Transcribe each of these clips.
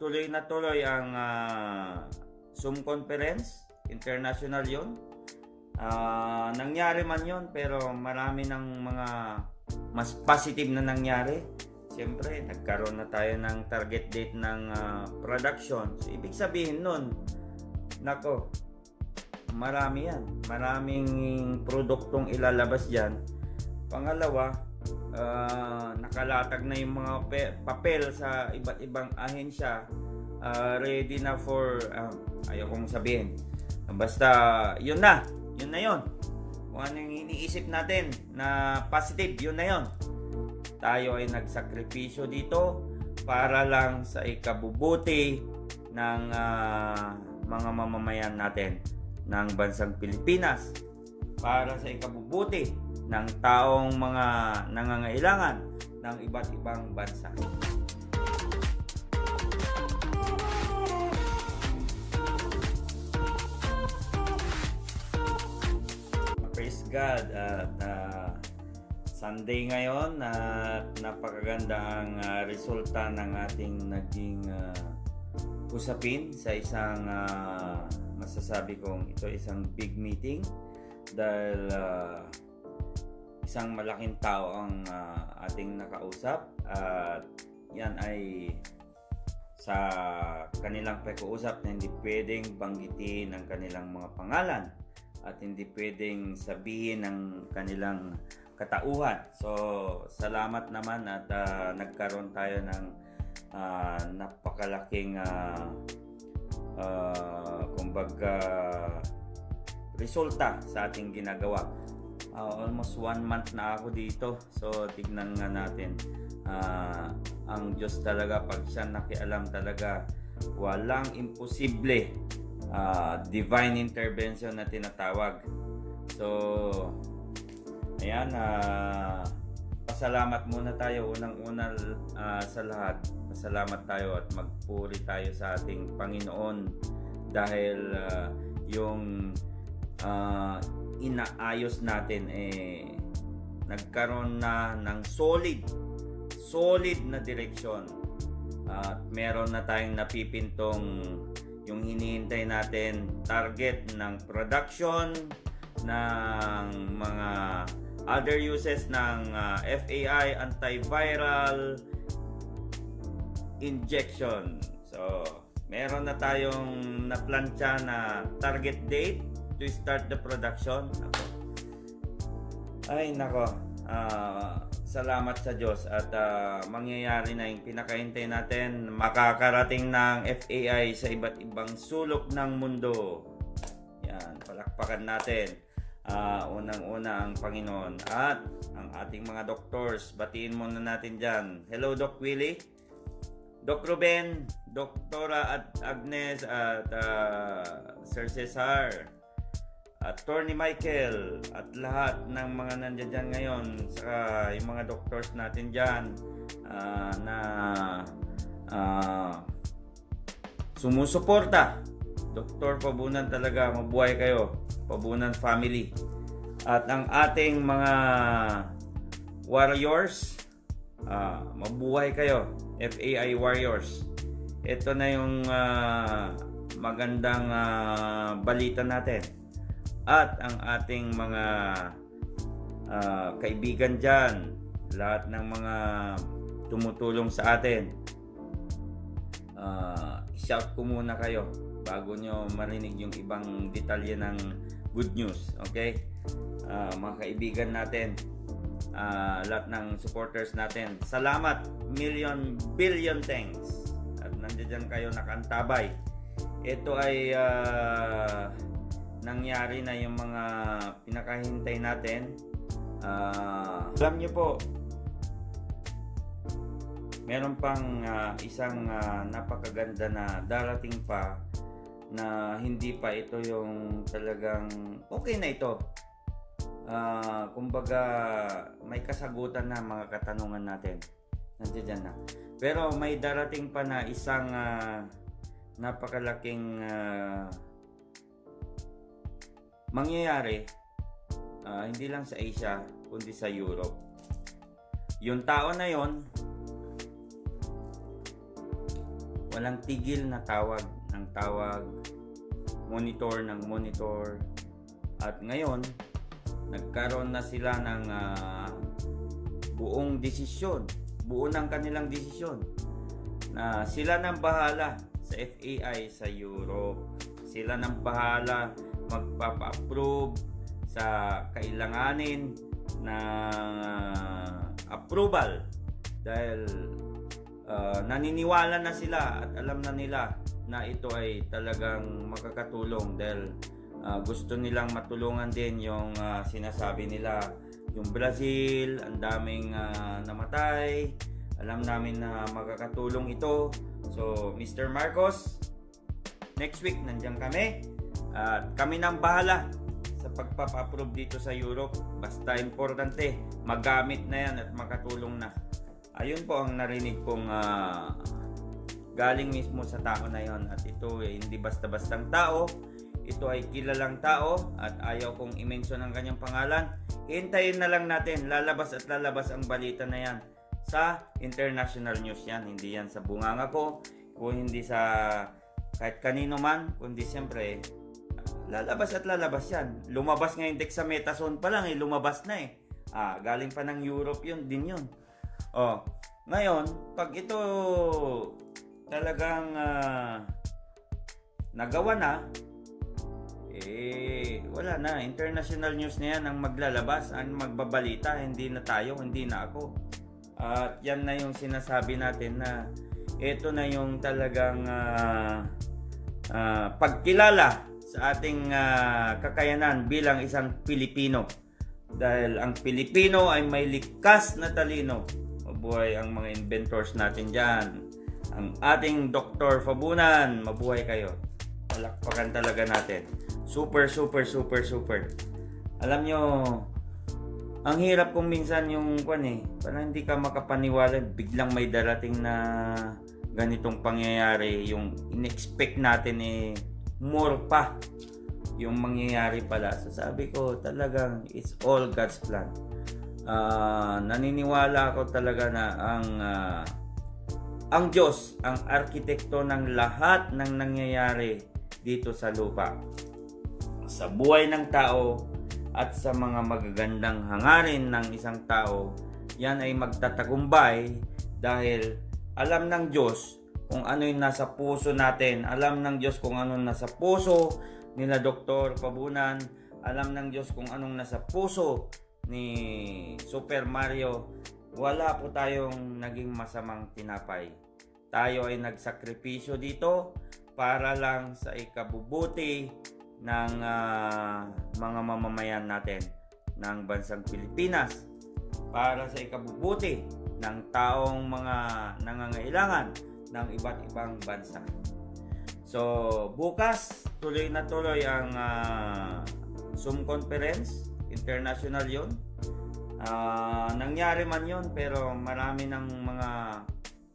tuloy na tuloy ang Zoom conference. International yun. Nangyari man yun, pero marami ng mga mas positive na nangyari. Siyempre, nagkaroon na tayo ng target date ng production. So, ibig sabihin nun, nako, marami yan. Maraming produktong ilalabas dyan. Pangalawa, nakalatag na yung mga papel sa iba't ibang ahensya. Ready na for, ayaw kong sabihin. Basta, yun na yun. Kung ano yung iniisip natin na positive, yun na yun. Tayo ay nagsakripisyo dito para lang sa ikabubuti ng mga mamamayan natin ng bansang Pilipinas, para sa ikabubuti ng taong mga nangangailangan ng iba't ibang bansa. Praise God at Sunday ngayon at napakaganda ang resulta ng ating naging usapin sa isang masasabi kong ito isang big meeting dahil isang malaking tao ang ating nakausap at yan ay sa kanilang pag-uusap na hindi pwedeng banggitin ang kanilang mga pangalan at hindi pwedeng sabihin ang kanilang katauhan. So, salamat naman at nagkaroon tayo ng napakalaking kumbaga resulta sa ating ginagawa. Almost 1 month na ako dito. So, tignan nga natin. Ang Diyos talaga, pag siya nakialam talaga, walang imposible. Divine intervention na tinatawag. So, ayan, pasalamat muna tayo. Unang-una sa lahat, pasalamat tayo at magpuri tayo sa ating Panginoon dahil yung inaayos natin nagkaroon na ng solid na direksyon at meron na tayong napipintong yung hinihintay natin target ng production ng mga other uses ng FAI, antiviral injection. So, meron na tayong naplantsa na target date to start the production. Nako. Salamat sa Diyos at mangyayari na yung pinakahintay natin. Makakarating ng FAI sa iba't ibang sulok ng mundo. Yan, palakpakan natin. Unang-una ang Panginoon at ang ating mga doctors. Batiin muna natin dyan. Hello, Doc Willie, Doc Ruben, Doktora Agnes at Sir Cesar, Attorney Michael at lahat ng mga nandiyan dyan ngayon, saka yung mga doctors natin dyan na sumusuporta. Dr. Pabunan talaga, mabuhay kayo. Pabunan family. At ang ating mga warriors, mabuhay kayo. FAI warriors. Ito na yung magandang balita natin. At ang ating mga kaibigan dyan, lahat ng mga tumutulong sa atin, shout ko muna kayo bago nyo marinig yung ibang detalye ng good news. Okay? Mga kaibigan natin, lahat ng supporters natin, salamat, billion thanks. At nandiyan kayo nakantabay. Ito ay nangyari na yung mga pinakahintay natin. Alam nyo po, meron pang isang napakaganda na darating pa na hindi pa ito yung talagang okay na ito. Kumbaga may kasagutan na mga katanungan natin. Nandiyan na. Pero may darating pa na isang napakalaking mangyayari, hindi lang sa Asia kundi sa Europe. Yung tao na yon walang tigil na tawag ng tawag, monitor ng monitor. At ngayon, nagkaroon na sila ng buong desisyon, buo ng kanilang desisyon na sila nang bahala sa FAI sa Europe. Sila nang bahala magpapa-approve sa kailanganin na approval dahil naniniwala na sila at alam na nila na ito ay talagang makakatulong dahil gusto nilang matulungan din yung sinasabi nila yung Brazil, ang daming namatay. Alam namin na makakatulong ito. So Mr. Marcos, next week nandiyan kami at kami nang bahala sa pagpapa-approve dito sa Europe. Basta importante magamit na yan at makatulong na. Ayun po ang narinig kong galing mismo sa tao na yon. At ito hindi basta-bastang tao. Ito ay kilalang tao at ayaw kong i-mention ang kanyang pangalan. Hintayin na lang natin. Lalabas at lalabas ang balita na yan sa international news yan. Hindi yan sa bunganga ko, kung hindi sa kahit kanino man, kundi siyempre lalabas at lalabas yan. Lumabas nga yung dexamethasone pa lang lumabas na galing pa ng Europe yun din yun. Ngayon, pag ito talagang nagawa na, wala na. International news na yan ang maglalabas, ang magbabalita, hindi na tayo, hindi na ako. At yan na yung sinasabi natin na ito na yung talagang pagkilala sa ating kakayanan bilang isang Pilipino. Dahil ang Pilipino ay may likas na talino. Mabuhay ang mga inventors natin dyan. Ang ating Dr. Fabunan, mabuhay kayo. Palakpakan talaga natin. Super. Alam nyo, ang hirap kung minsan yung parang hindi ka makapaniwala, biglang may darating na ganitong pangyayari, yung in-expect natin more pa yung mangyayari pala. So sabi ko talagang it's all God's plan. Naniniwala ako talaga na ang Diyos ang arkitekto ng lahat ng nangyayari dito sa lupa, sa buhay ng tao at sa mga magagandang hangarin ng isang tao. Yan ay magtatagumpay dahil alam ng Diyos kung ano yung nasa puso natin. Alam ng Diyos kung ano nasa puso nila Dr. Fabunan. Alam ng Diyos kung anong nasa puso ni Super Mario. Wala po tayong naging masamang tinapay. Tayo ay nagsakripisyo dito para lang sa ikabubuti ng mga mamamayan natin ng bansang Pilipinas, para sa ikabubuti ng taong mga nangangailangan ng iba't ibang bansa. So bukas tuloy na tuloy ang Zoom conference international yon. Nangyari man yon, pero marami ng mga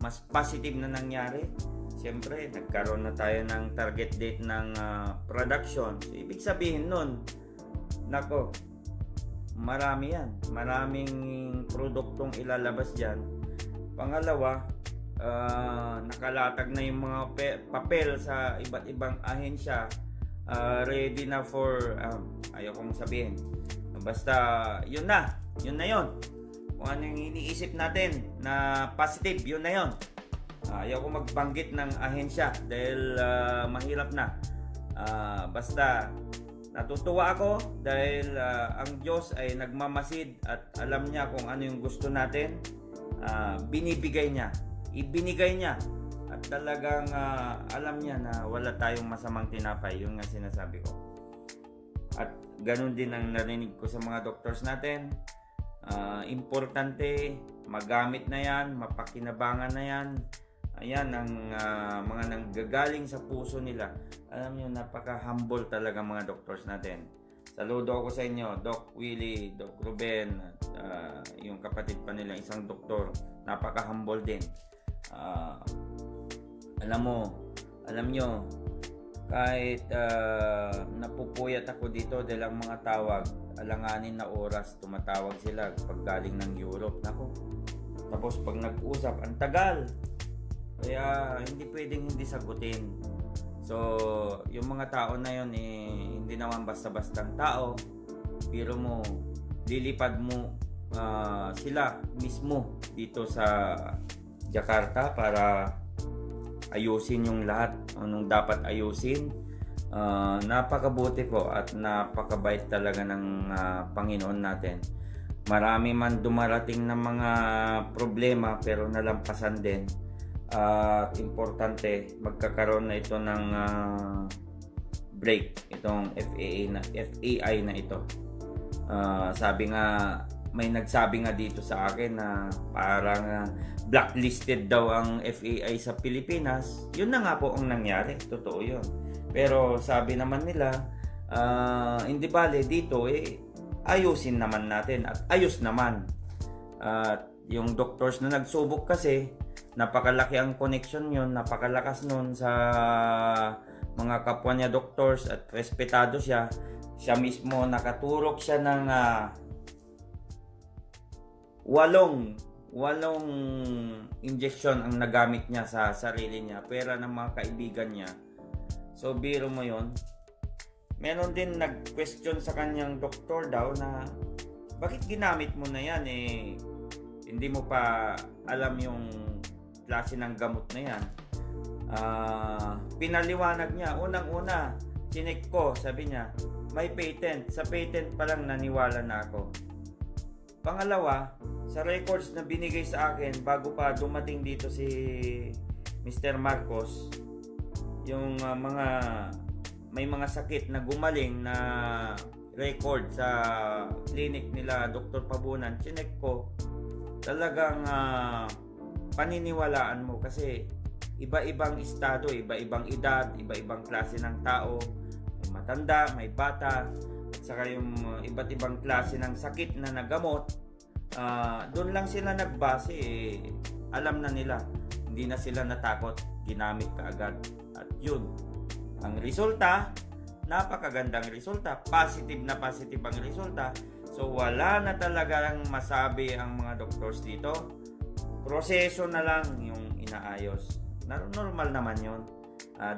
mas positive na nangyari. Siyempre, nagkaroon na tayo ng target date ng production. So, ibig sabihin nun, nako, marami yan. Maraming produktong ilalabas dyan. Pangalawa, nakalatag na yung mga papel sa iba't ibang ahensya. Ready na for, ayaw kong sabihin. Basta, yun na yun. Kung ano yung iniisip natin na positive, yun na yun. Ayaw ko magbanggit ng ahensya dahil mahirap na. Basta natutuwa ako dahil ang Diyos ay nagmamasid at alam niya kung ano yung gusto natin. Binibigay niya, ibinigay niya, at talagang alam niya na wala tayong masamang tinapay. Yun nga sinasabi ko. At ganun din ang narinig ko sa mga doctors natin. Importante magamit na yan, mapakinabangan na yan. Ayan ang mga nanggagaling sa puso nila. Alam niyo, napaka-humble talaga mga doctors natin. Saludo ako sa inyo, Doc Willie, Doc Ruben, yung kapatid pa nila, isang doktor. Napaka-humble din. Alam nyo, kahit napupuyat ako dito dahil ang mga tawag, alanganin na oras, tumatawag sila pag galing ng Europe. Nako. Tapos pag nag-usap, ang tagal. Kaya hindi pwedeng hindi sagutin. So, yung mga tao na yun hindi naman basta-bastang tao. Pero mo, lilipad mo sila mismo dito sa Jakarta para ayusin yung lahat anong dapat ayusin. Napakabuti po at napakabait talaga ng Panginoon natin. Marami man dumarating na mga problema pero nalampasan din. At importante magkakaroon na ito ng break itong FAI na ito. Sabi nga may nagsabi nga dito sa akin na parang blacklisted daw ang FAI sa Pilipinas. Yun na nga po ang nangyari, totoo yun. Pero sabi naman nila hindi bale dito ayusin naman natin at ayos naman. At yung doctors na nagsubok kasi napakalaki ang connection yun, napakalakas nun sa mga kapwa niya doctors at respetado siya. Siya mismo nakaturok siya ng walong injection ang nagamit niya sa sarili niya, pera ng mga kaibigan niya. So biro mo yon. Meron din nag-question sa kanyang doktor daw na bakit ginamit mo na yan hindi mo pa alam yung klase ng gamot na yan. Pinaliwanag niya, unang-una chinek ko, sabi niya may patent, sa patent pa lang naniwala na ako. Pangalawa, sa records na binigay sa akin bago pa dumating dito si Mr. Marcos, yung may mga sakit na gumaling na record sa clinic nila Dr. Pabunan, chinek ko, talagang paniniwalaan mo kasi iba-ibang estado, iba-ibang edad, iba-ibang klase ng tao, may matanda, may bata, at saka yung iba't ibang klase ng sakit na nagamot. Doon lang sila nagbase, alam na nila, hindi na sila natakot, ginamit kaagad. At yun, ang resulta, napakagandang resulta, positive na positive ang resulta. So wala na talagang masabi ang mga doctors dito. Proseso na lang yung inaayos. Normal naman yun.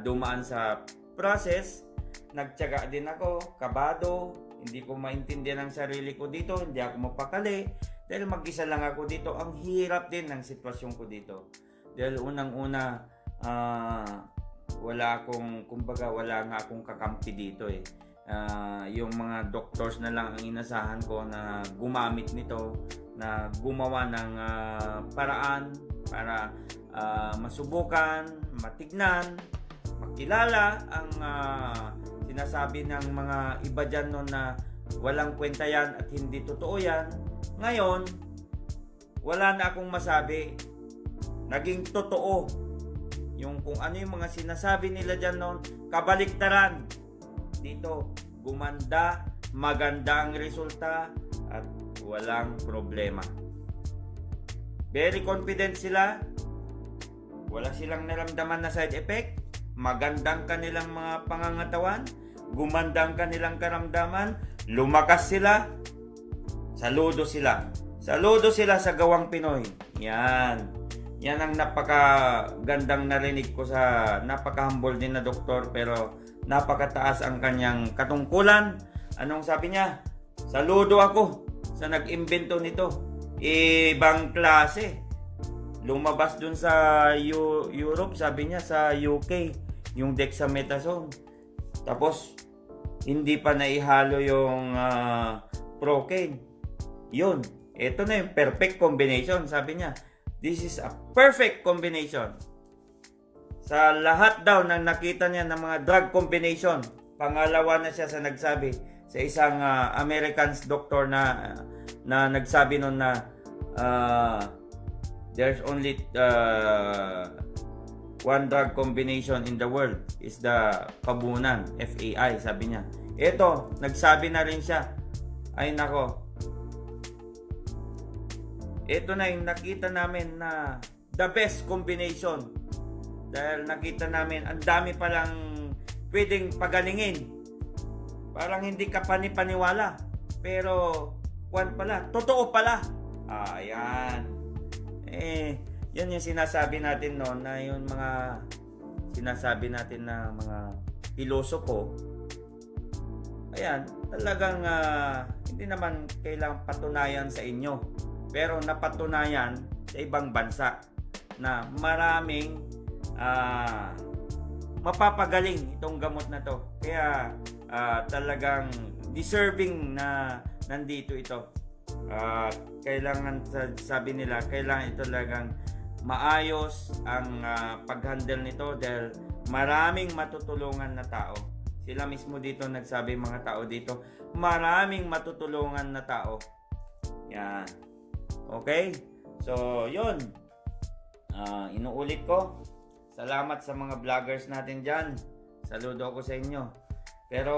Dumaan sa process, nagtiyaga din ako, kabado, hindi ko maintindihan ang sarili ko dito, hindi ako mapakali, dahil mag-isa lang ako dito. Ang hirap din ng sitwasyon ko dito. Dahil unang-una, wala nga akong kakampi dito yung mga doctors na lang ang inasahan ko na gumamit nito, na gumawa ng paraan para masubukan, matignan, makilala ang sinasabi ng mga iba dyan no, na walang kwenta yan at hindi totoo yan. Ngayon, wala na akong masabi. Naging totoo yung kung ano yung mga sinasabi nila dyan noon, kabaliktaran. Dito, gumanda, maganda ang resulta at walang problema. Very confident sila. Wala silang naramdaman na side effect. Magandang kanilang mga pangangatawan. Gumanda ang kanilang karamdaman. Lumakas sila. Saludo sila. Saludo sila sa gawang Pinoy. Yan. Yan ang napakagandang narinig ko sa napaka-humble din na doktor pero napakataas ang kanyang katungkulan. Anong sabi niya? Saludo ako sa nag-imbento nito. Ibang klase. Lumabas dun sa Europe, sabi niya sa UK, yung dexamethasone. Tapos, hindi pa naihalo yung procaine. Yun. Ito na yung perfect combination, sabi niya. This is a perfect combination. Sa lahat daw ng nakita niya ng mga drug combination, pangalawa na siya sa nagsabi sa isang American doctor na nagsabi noon na there's only one drug combination in the world is the Pabunan, FAI, sabi niya. Ito, nagsabi na rin siya. Ay nako. Ito na yung nakita namin na the best combination. Dahil nakita namin, ang dami palang pwedeng pagalingin. Parang hindi ka panipaniwala. Pero, totoo pala. Ayan. Yan yung sinasabi natin noon na yung mga sinasabi natin na mga pilosopo. Ayan, talagang hindi naman kailangang patunayan sa inyo. Pero napatunayan sa ibang bansa na maraming mapapagaling itong gamot na to. Kaya talagang deserving na nandito ito. Kailangan, sabi nila, kailangan ito talagang maayos ang pag-handle nito dahil maraming matutulungan na tao. Sila mismo dito nagsabi, mga tao dito, maraming matutulungan na tao. Yan. Okay? So, yun. Inuulit ko. Salamat sa mga vloggers natin dyan. Saludo ako sa inyo. Pero,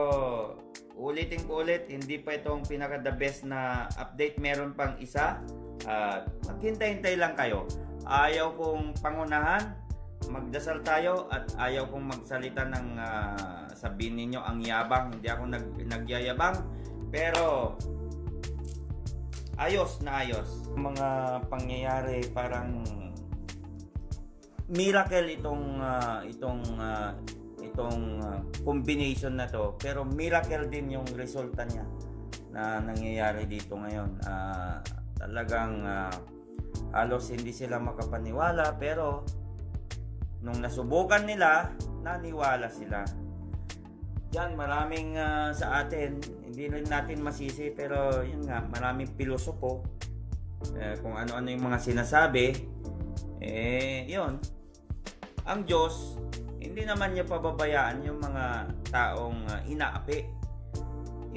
ulitin ko ulit, hindi pa itong pinaka-the best na update. Meron pang isa. Maghintay-hintay lang kayo. Ayaw kong pangunahan. Magdasal tayo at ayaw kong magsalita ng sabihin ninyo ang yabang. Hindi ako nagyayabang. Pero, ayos na ayos. Mga pangyayari parang miracle itong combination na to, pero miracle din yung resulta niya na nangyayari dito ngayon. Talagang halos hindi sila makapaniwala, pero nung nasubukan nila, naniwala sila. Diyan maraming sa atin, hindi rin natin masisi, pero yun nga, maraming pilosopo kung ano-ano yung mga sinasabi. Yun, ang Diyos hindi naman niya pababayaan yung mga taong inaapi,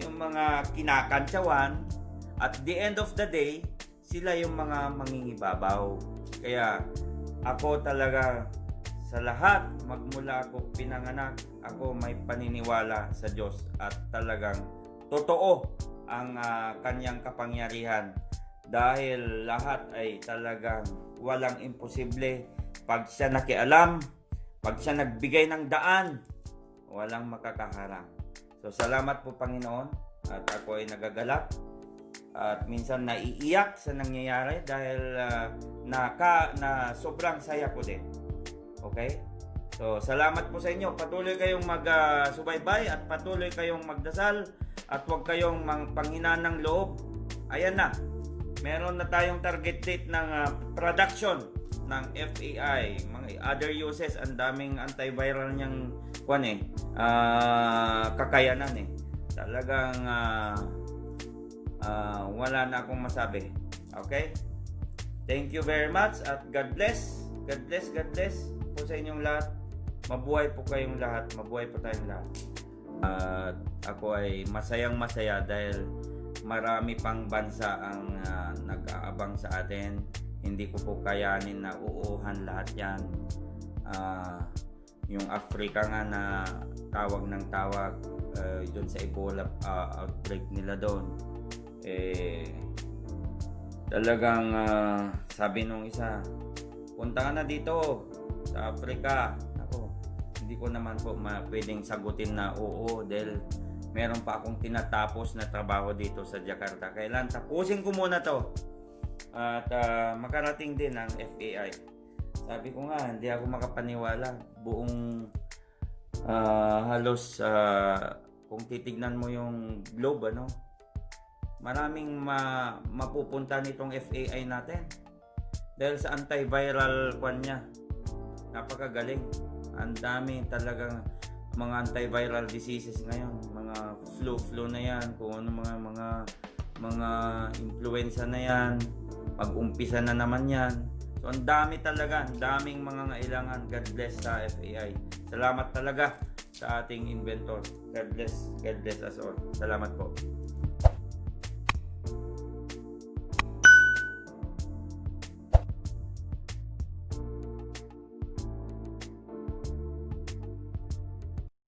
yung mga kinakantsawan. At the end of the day, sila yung mga mangingibabaw. Kaya ako talaga, sa lahat, magmula ako pinanganak, ako may paniniwala sa Diyos at talagang totoo ang kanyang kapangyarihan, dahil lahat ay talagang walang imposible. Pag siya nakialam, pag siya nagbigay ng daan, walang makakaharang. So salamat po Panginoon, at ako ay nagagalak at minsan naiiyak sa nangyayari dahil na sobrang saya ko din. Okay? So, salamat po sa inyo. Patuloy kayong mag-subaybay at patuloy kayong magdasal at huwag kayong panghinaan ng loob. Ayan na. Meron na tayong target date ng production ng FAI. Mga other uses, ang daming antiviral niyang kakayanan eh. Talagang wala na akong masabi. Okay? Thank you very much at God bless. God bless, God bless po sa inyong lahat. Mabuhay po kayong lahat. Mabuhay po tayong lahat. At ako ay masayang masaya dahil marami pang bansa ang nag-aabang sa atin. Hindi ko po kayanin na uuhan lahat yan. Yung Africa nga na tawag ng tawag doon sa Ebola outbreak nila doon. Talagang sabi nung isa, punta ka na dito sa Africa. Ako, hindi ko naman po pwedeng sagutin na oo dahil meron pa akong tinatapos na trabaho dito sa Jakarta. Kailan tapusin ko muna to at makarating din ang FAI. Sabi ko nga, hindi ako makapaniwala. Buong halos kung titignan mo yung globe, maraming mapupunta nitong FAI natin dahil sa antiviral niya. Napakagaling. Ang dami talagang mga antiviral diseases ngayon, mga flu na yan, kung ano mga influenza na yan, pag-umpisa na naman yan. So ang dami talaga, ang daming mga ngailangan. God bless sa FAI. Salamat talaga sa ating inventor. God bless us all. Salamat po.